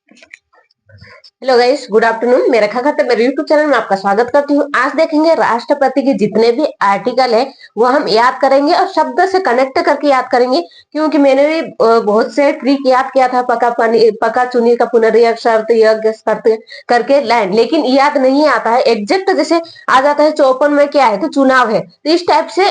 Hello guys, good afternoon. मेरा खाते मेरे यूट्यूब चैनल में आपका स्वागत करती हूँ। आज देखेंगे राष्ट्रपति के जितने भी आर्टिकल है वो हम याद करेंगे और शब्द से कनेक्ट करके याद करेंगे, क्योंकि मैंने भी बहुत से ट्रिक याद किया था। पका पानी पका चुनी का पुनर्यय शर्त यज्ञ शर्त करके लाइन, लेकिन याद नहीं आता है एग्जैक्ट। जैसे आ जाता है 54 में क्या है तो चुनाव है, तो इस टाइप से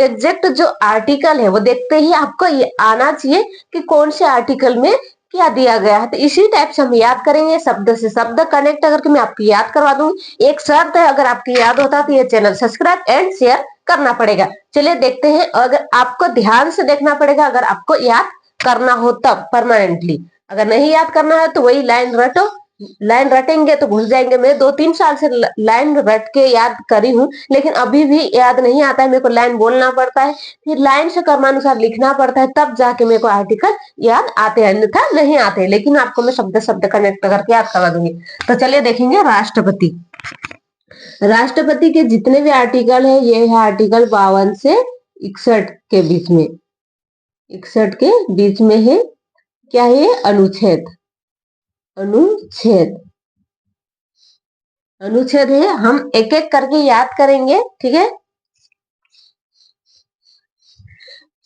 एग्जैक्ट जो आर्टिकल है वो देखते ही आपको ये आना चाहिए कि कौन से आर्टिकल में क्या दिया गया है। तो इसी टाइप से हम याद करेंगे, शब्द से शब्द कनेक्ट करके मैं आपकी याद करवा दूंगी। एक शर्त है, अगर आपकी याद होता है तो ये चैनल सब्सक्राइब एंड शेयर करना पड़ेगा। चलिए देखते हैं। अगर आपको ध्यान से देखना पड़ेगा, अगर आपको याद करना हो तब परमानेंटली। अगर नहीं याद करना है तो वही लाइन रटो। लाइन रटेंगे तो भूल जाएंगे। मैं 2-3 साल से लाइन रट के याद करी हूँ, लेकिन अभी भी याद नहीं आता है। मेरे को लाइन बोलना पड़ता है, फिर लाइन से क्रमानुसार लिखना पड़ता है, तब जाके मेरे को आर्टिकल याद आते हैं, अन्यथा नहीं आते। लेकिन आपको मैं शब्द शब्द कनेक्ट करके याद करवा दूंगी। तो चलिए देखेंगे राष्ट्रपति। राष्ट्रपति के जितने भी आर्टिकल है ये है आर्टिकल 52 से 61 के बीच में। 61 के बीच में है क्या है? अनुच्छेद। अनुच्छेद अनुच्छेद है। हम एक एक करके याद करेंगे, ठीक है।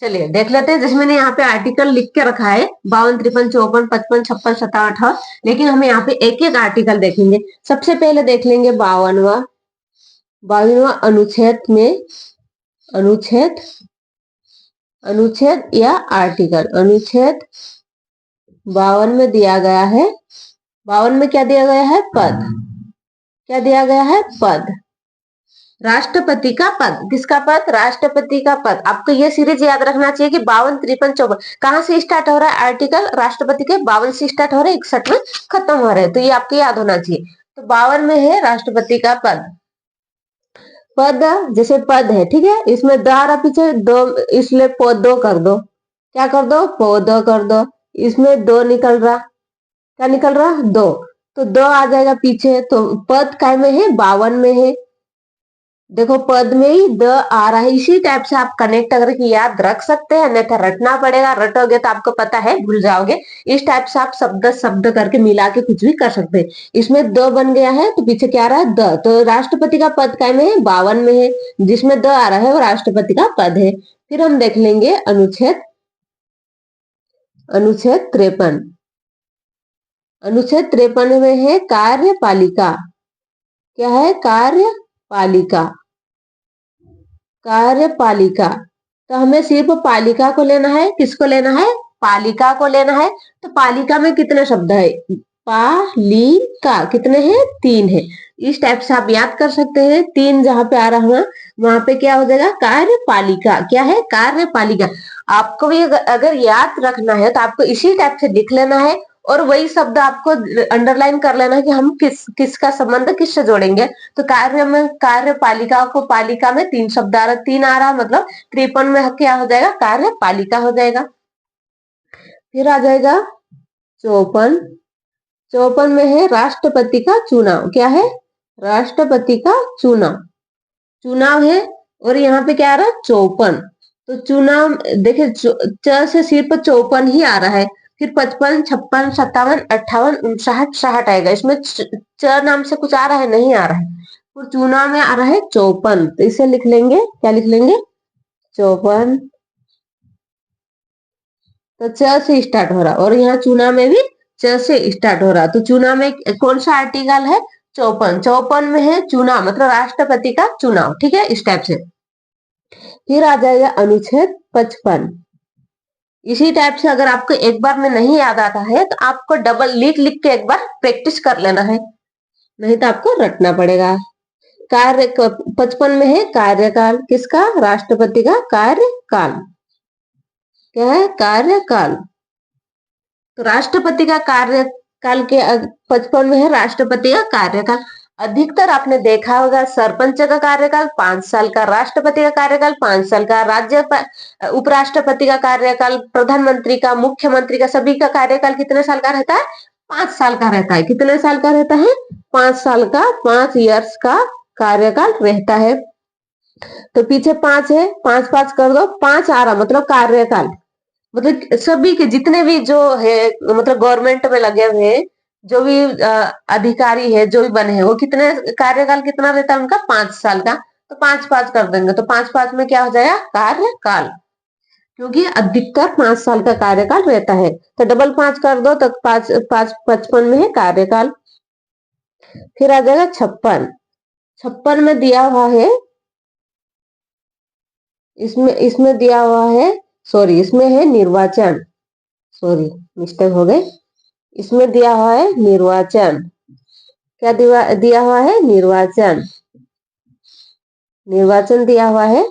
चलिए देख लेते हैं। जैसे मैंने यहाँ पे आर्टिकल लिख के रखा है 52, 53, 54, 55, 56, 57, 58, लेकिन हम यहाँ पे एक एक आर्टिकल देखेंगे। सबसे पहले देख लेंगे 52वां अनुच्छेद में। अनुच्छेद अनुच्छेद या आर्टिकल। अनुच्छेद 52 में दिया गया है। 52 में क्या दिया गया है? पद। क्या दिया गया है? पद। राष्ट्रपति का पद। किसका पद? राष्ट्रपति का पद। आपको ये सीरीज याद रखना चाहिए कि 52, 53, 54 कहां से स्टार्ट हो रहा है? आर्टिकल राष्ट्रपति के 52 से स्टार्ट हो रहा है, 61 में खत्म हो रहा है। तो ये आपको याद होना चाहिए। तो 52 में है राष्ट्रपति का पद। पद जैसे पद है, ठीक है, इसमें द आ रहा पीछे दो, इसलिए पौधो कर दो। क्या कर दो? पौधो कर दो। इसमें दो निकल रहा। क्या निकल रहा? दो। तो दो आ जाएगा पीछे। तो पद काय में है? 52 में है। देखो पद में ही द आ रहा है। इसी टाइप से आप कनेक्ट करके याद रख सकते हैं, अन्यथा रटना पड़ेगा। रटोगे तो आपको पता है, भूल जाओगे। इस टाइप से आप शब्द शब्द करके मिला के कुछ भी कर सकते हैं। इसमें द बन गया है तो पीछे क्या आ रहा है? द। तो राष्ट्रपति का पद काय में है? 52 में है। जिसमें द आ रहा है वो राष्ट्रपति का पद है। फिर हम देख लेंगे अनुच्छेद 53। अनुच्छेद 53 में है कार्यपालिका। क्या है? कार्यपालिका। कार्यपालिका। तो हमें सिर्फ पालिका को लेना है। किसको लेना है? पालिका को लेना है। तो पालिका में कितने शब्द है? पालिका कितने हैं? 3 है। इस टाइप से आप याद कर सकते हैं। 3 जहां पे आ रहा है वहां पे क्या हो जाएगा? कार्यपालिका। क्या है? कार्यपालिका। आपको भी अगर याद रखना है तो आपको इसी टाइप से लिख लेना है, और वही शब्द आपको अंडरलाइन कर लेना है कि हम किसका संबंध किससे जोड़ेंगे। तो कार्य में कार्यपालिका को, पालिका में 3 शब्द आ रहा, 3 आ रहा, मतलब 53 में क्या हो जाएगा? कार्यपालिका हो जाएगा। फिर आ जाएगा 54। 54 में है राष्ट्रपति का चुनाव। क्या है? राष्ट्रपति का चुनाव। चुनाव है। और यहाँ पे क्या आ रहा है? 54। तो चुनाव देखिए, च से सिर्फ 54 ही आ रहा है। फिर 55, 56, 57, 58, 59, 60 आएगा। इसमें च नाम से कुछ आ रहा है? नहीं आ रहा है। और चुनाव में आ रहा है 54। तो इसे लिख लेंगे। क्या लिख लेंगे? 54। तो च से स्टार्ट हो रहा, और यहाँ चुनाव में भी च से स्टार्ट हो रहा। तो चुनाव में कौन सा आर्टिकल है? 54। 54 में है चुनाव, मतलब राष्ट्रपति का चुनाव, ठीक है, इस टाइप से। फिर आ जाएगा अनुच्छेद 55। इसी टाइप से अगर आपको एक बार में नहीं याद आता है तो आपको डबल लिख लिख के एक बार प्रैक्टिस कर लेना है, नहीं तो आपको रटना पड़ेगा। कार्य 55 में है कार्यकाल। किसका? राष्ट्रपति का कार्यकाल। क्या है? कार्यकाल। तो राष्ट्रपति का कार्यकाल के 55 में है राष्ट्रपति का कार्यकाल। अधिकतर आपने देखा होगा सरपंच का कार्यकाल 5 साल का, राष्ट्रपति का कार्यकाल 5 साल का, राज्य उपराष्ट्रपति का कार्यकाल, प्रधानमंत्री का, मुख्यमंत्री का, सभी का कार्यकाल कितने साल का रहता है? 5 साल का रहता है। कितने साल का रहता है? 5 साल का, 5 इयर्स का कार्यकाल रहता है। तो पीछे 5 है, 5 5 कर दो, 5 आ रहा, मतलब कार्यकाल। मतलब सभी के जितने भी जो है, मतलब गवर्नमेंट में लगे हुए हैं, जो भी अधिकारी है, जो भी बने हैं, वो कितने कार्यकाल कितना रहता है उनका? 5 साल का। तो 5-5 कर देंगे, तो 5-5 में क्या हो जाएगा? कार्यकाल। क्योंकि अधिकतर 5 साल का कार्यकाल रहता है, तो डबल 5 कर दो तो 5-5 55 में है कार्यकाल। फिर आ जाएगा 56। 56 में दिया हुआ है, इसमें इसमें दिया हुआ है, सॉरी इसमें है निर्वाचन, सॉरी मिस्टेक हो गई। इसमें दिया हुआ है निर्वाचन। क्या दिया हुआ है? निर्वाचन। निर्वाचन दिया हुआ है।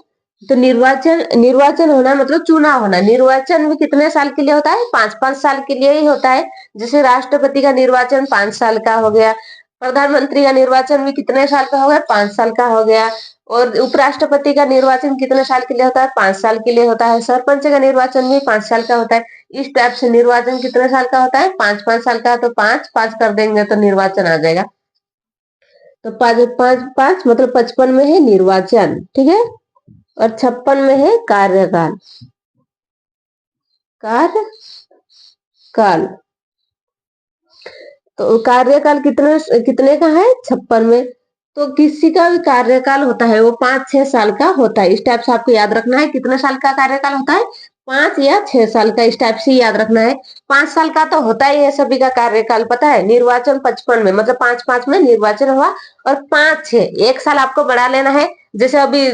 तो निर्वाचन, निर्वाचन होना मतलब चुनाव होना। निर्वाचन भी कितने साल के लिए होता है? 5-5 साल के लिए ही होता है। जैसे राष्ट्रपति का निर्वाचन 5 साल का हो गया, प्रधानमंत्री का निर्वाचन भी कितने साल का हो गया? 5 साल का हो गया। और उपराष्ट्रपति का निर्वाचन कितने साल के लिए होता है? 5 साल के लिए होता है। सरपंच का निर्वाचन भी 5 साल का होता है। इस टाइप से निर्वाचन कितने साल का होता है? 5-5 साल का। तो 5-5 कर देंगे तो निर्वाचन आ जाएगा। तो 5-5-5 मतलब 55 में है निर्वाचन, ठीक है। और 56 में है कार्यकाल। कार्यकाल, तो कार्यकाल कितने कितने का है? 56 में। तो किसी का भी कार्यकाल होता है वो 5-6 साल का होता है। इस टाइप से आपको याद रखना है। कितने साल का कार्यकाल होता है? 5 या 6 साल का। इस टाइप से याद रखना है। 5 साल का तो होता ही है सभी का कार्यकाल, पता है। निर्वाचन 55 में मतलब 5-5 में निर्वाचन हुआ। और 5-6 एक साल आपको बढ़ा लेना है। जैसे अभी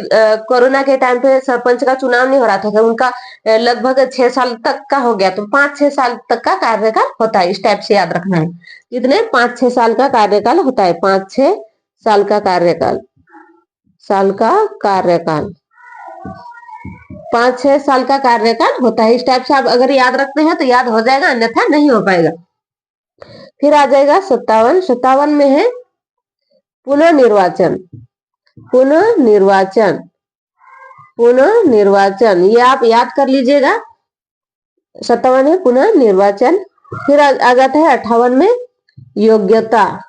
कोरोना के टाइम पे सरपंच का चुनाव नहीं हो रहा था, तो उनका लगभग 6 साल तक का हो गया, तो 5-6 साल तक का कार्यकाल होता है। इस टाइप से याद रखना है। कितने? 5-6 साल का कार्यकाल होता है। 5-6 साल का कार्यकाल, साल का कार्यकाल, 5-6 साल का कार्यकाल होता है। इस टाइप से आप अगर याद रखते हैं तो याद हो जाएगा, अन्यथा नहीं हो पाएगा। फिर आ जाएगा 57। 57 में है पुनः निर्वाचन। पुनः निर्वाचन, पुनः निर्वाचन, ये आप याद कर लीजिएगा। 57 है पुनः निर्वाचन। फिर आ जाता है 58 में योग्यता।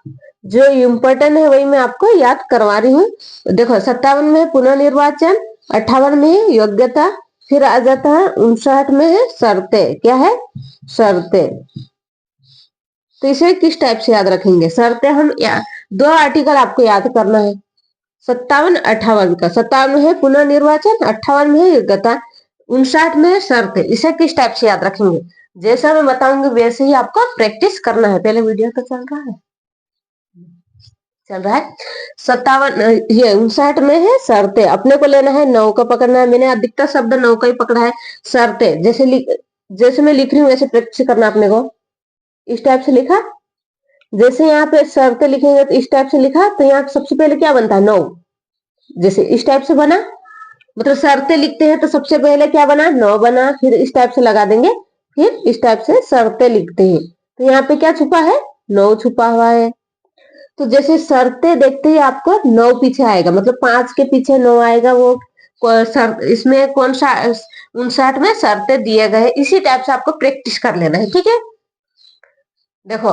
जो इम्पोर्टेंट है वही मैं आपको याद करवा रही हूँ। देखो 57 में पुनः निर्वाचन, 58 में है योग्यता। फिर आ जाता है 59 में है शर्तें। क्या है? शर्तें। तो इसे किस टाइप से याद रखेंगे? शर्तें हम दो आर्टिकल आपको याद करना है, 57-58 का। 57 में है पुनः निर्वाचन, 58 में है योग्यता, 59 में है शर्तें। इसे किस टाइप से याद रखेंगे? जैसा मैं बताऊंगी वैसे ही आपको प्रैक्टिस करना है। पहले वीडियो तो चल रहा है, चल रहा है। 57 ये 59 में है शर्तें। अपने को लेना है 9 का पकड़ना है। मैंने अधिकतर शब्द 9 का ही पकड़ा है। शर्तें जैसे मैं लिख रही हूँ वैसे प्रैक्टिस करना अपने को। इस टाइप से लिखा, जैसे यहाँ पे शर्तें लिखेंगे तो इस टाइप से लिखा, तो यहाँ सबसे पहले क्या बनता है? 9। जैसे इस टाइप से बना, मतलब शर्तें लिखते हैं तो सबसे पहले क्या बना? 9 बना। फिर इस टाइप से लगा देंगे, फिर इस टाइप से शर्तें लिखते हैं। तो यहाँ पे क्या छुपा है? 9 छुपा हुआ है। तो जैसे शर्तें देखते ही आपको 9 पीछे आएगा, मतलब 5 के पीछे 9 आएगा। वो इसमें कौन सा? 59 में शर्तें दिए गए। इसी टाइप से आपको प्रैक्टिस कर लेना है, ठीक है। देखो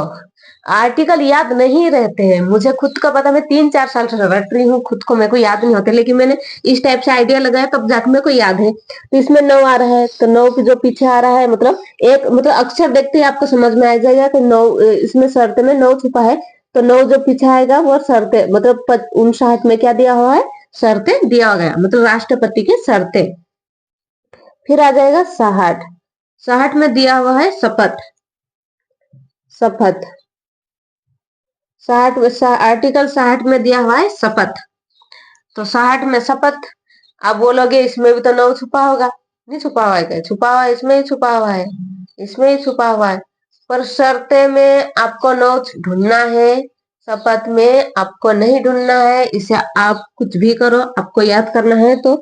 आर्टिकल याद नहीं रहते हैं, मुझे खुद का पता। मैं 3-4 साल से रट रही हूँ, खुद को मेरे को याद नहीं होते, लेकिन मैंने इस टाइप से आइडिया लगाया तब जाकर मेरे को याद है। तो इसमें 9 आ रहा है, तो 9 के जो पीछे आ रहा है, मतलब एक मतलब अक्षर देखते ही आपको समझ में आ जाएगा कि 9 इसमें शर्त में 9 छुपा है। तो 9 जो पीछे आएगा वो शर्तें, मतलब 59 में क्या दिया हुआ है? शर्तें दिया गया, मतलब राष्ट्रपति की शर्तें। फिर आ जाएगा 60। 60 में दिया हुआ है शपथ। शपथ 60 आर्टिकल 60 में दिया हुआ है शपथ। तो 60 में शपथ। आप बोलोगे इसमें भी तो 9 छुपा होगा। नहीं छुपा हुआ है क्या? छुपा हुआ है, इसमें ही छुपा हुआ है, इसमें ही छुपा हुआ है। पर शर्तें में आपको 9 ढूंढना है, शपथ में आपको नहीं ढूंढना है। इसे आप कुछ भी करो, आपको याद करना है तो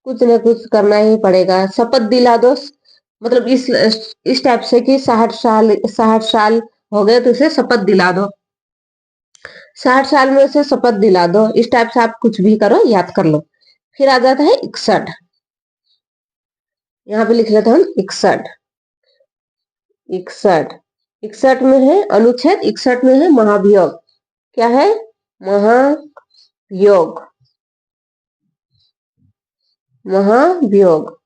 कुछ न कुछ करना ही पड़ेगा। शपथ दिला दो, मतलब इस टाइप से कि 60 साल हो गए तो इसे शपथ दिला दो। 60 साल में उसे शपथ दिला दो। इस टाइप से आप कुछ भी करो, याद कर लो। फिर आ जाता है 61। यहाँ पे लिख लेते हैं हम 61। 61, 61 में है अनुच्छेद 61 में है महाभियोग। क्या है? महाभियोग। महाभियोग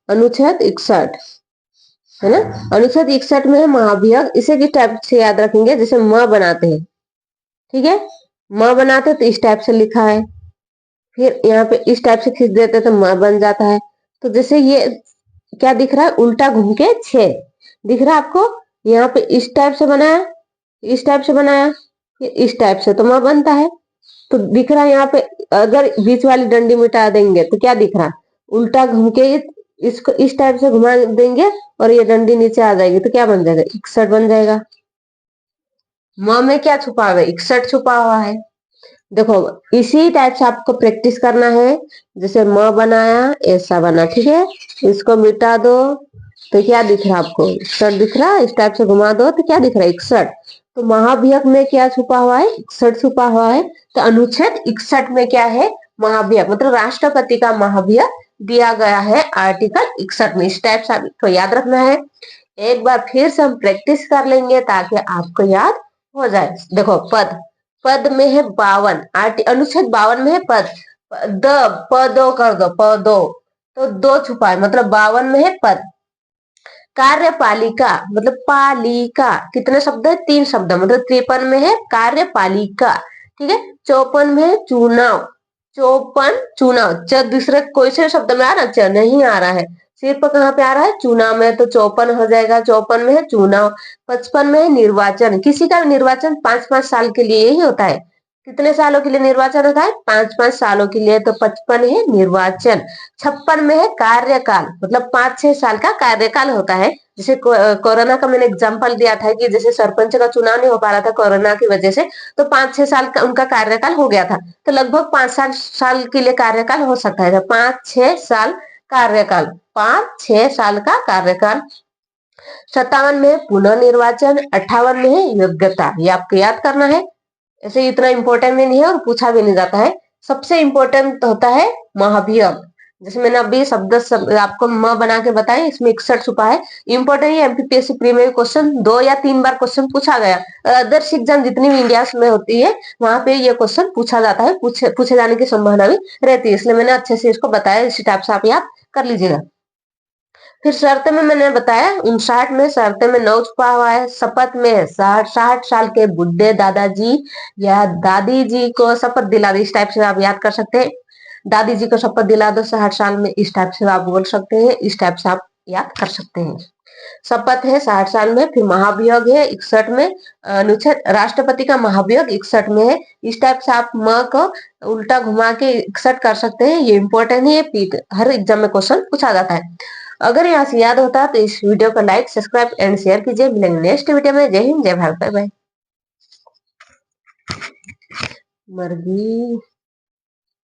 अनुच्छेद 61। है ना। अनुच्छेद 61 में है महाभियोग, इसे किस टाइप से याद रखेंगे, जैसे म बनाते हैं, ठीक है, म बनाते हैं तो इस टाइप से लिखा है, फिर यहाँ पे इस टाइप से खींच देते तो म बन जाता है। तो जैसे ये क्या दिख रहा है, उल्टा घूम के 6 दिख रहा है आपको, यहाँ पे इस टाइप से बनाया, इस टाइप से बनाया, फिर इस टाइप से तो म बनता है। तो दिख रहा है यहाँ पे, अगर बीच वाली डंडी मिटा देंगे तो क्या दिख रहा है, उल्टा घूम के इसको इस टाइप से घुमा देंगे और ये डंडी नीचे आ जाएगी तो क्या बन जाएगा, 61 बन जाएगा। म में क्या छुपा हुआ है, 61 छुपा हुआ है। देखो इसी टाइप से आपको प्रैक्टिस करना है, जैसे म बनाया ऐसा बना, ठीक है, इसको मिटा दो तो क्या दिख रहा है आपको, 61 दिख रहा है, इस टाइप से घुमा दो तो क्या दिख रहा है, 61। तो महाभियोग में क्या छुपा हुआ है, 61 छुपा हुआ है। तो अनुच्छेद 61 में क्या है, महाभियोग, मतलब राष्ट्रपति का महाभियोग दिया गया है आर्टिकल 61 में। इस टाइप से आपको याद रखना है। एक बार फिर से हम प्रैक्टिस कर लेंगे ताकि आपको याद हो जाए। देखो पद, पद में है 52, अनुच्छेद 52 में है पद, द पदो कर दो, पदो, तो दो छुपा है, मतलब 52 में है पद। कार्यपालिका मतलब पालिका, कितने शब्द है, 3 शब्द, मतलब 53 में है कार्यपालिका, ठीक है। 54 में है चुनाव, चौपन चुनाव, च दूसरे कोई से शब्द में आ रहा, च नहीं आ रहा है, सिर्फ कहाँ पे आ रहा है, चुनाव में, तो 54 हो जाएगा, 54 में है चुनाव। 55 में है निर्वाचन, किसी का निर्वाचन 5-5 साल के लिए ही होता है, कितने सालों के लिए निर्वाचन होता है, 5-5 सालों के लिए, तो 55 है निर्वाचन। 56 में है कार्यकाल, मतलब 5-6 साल का कार्यकाल होता है। जैसे कोरोना का मैंने एग्जांपल दिया था कि जैसे सरपंच का चुनाव नहीं हो पा रहा था कोरोना की वजह से, तो 5-6 साल का उनका कार्यकाल हो गया था, तो लगभग 5-7 साल के लिए कार्यकाल हो सकता है, 5-6 साल कार्यकाल, 5-6 साल का कार्यकाल। 57 में पुनर्निर्वाचन, 58 में है योग्यता, ये आपको याद करना है। ऐसे इतना इंपॉर्टेंट भी नहीं है और पूछा भी नहीं जाता है। सबसे इंपॉर्टेंट होता है महाभियोग, जैसे मैंने अभी शब्द आपको म बना के बताया, इसमें 61 छुपा है। इंपॉर्टेंट है, एमपीपीएससी प्री में क्वेश्चन 2 या 3 बार क्वेश्चन पूछा गया, अदर्स एग्जाम जितनी भी इंडिया में होती है वहां पे ये क्वेश्चन पूछा जाता है, पूछे जाने की संभावना भी रहती है, इसलिए मैंने अच्छे से इसको बताया, इसी टाइप से आप याद कर लीजिएगा। फिर शर्त में मैंने बताया 59 में, शर्त में 9 छुपा हुआ है। शपथ में 60 साल के बुढ़े दादाजी या दादी जी को शपथ दिला दो, इस टाइप से आप याद कर सकते हैं, दादी जी को शपथ दिला दो 60 साल में, इस टाइप से आप बोल सकते हैं, इस टाइप से आप याद कर सकते हैं। शपथ है 60 साल में, फिर महाभियोग है 61 में, अनुच्छेद राष्ट्रपति का महाभियोग 61 में है, इस टाइप से आप म को उल्टा घुमा के 61 कर सकते हैं। ये इंपॉर्टेंट है, हर एग्जाम में क्वेश्चन पूछा जाता है। अगर यहाँ से याद होता है तो इस वीडियो को लाइक, सब्सक्राइब एंड शेयर कीजिए। मिलेंगे नेक्स्ट वीडियो में। जय हिंद, जय भारत, बाय बाय। मर गई।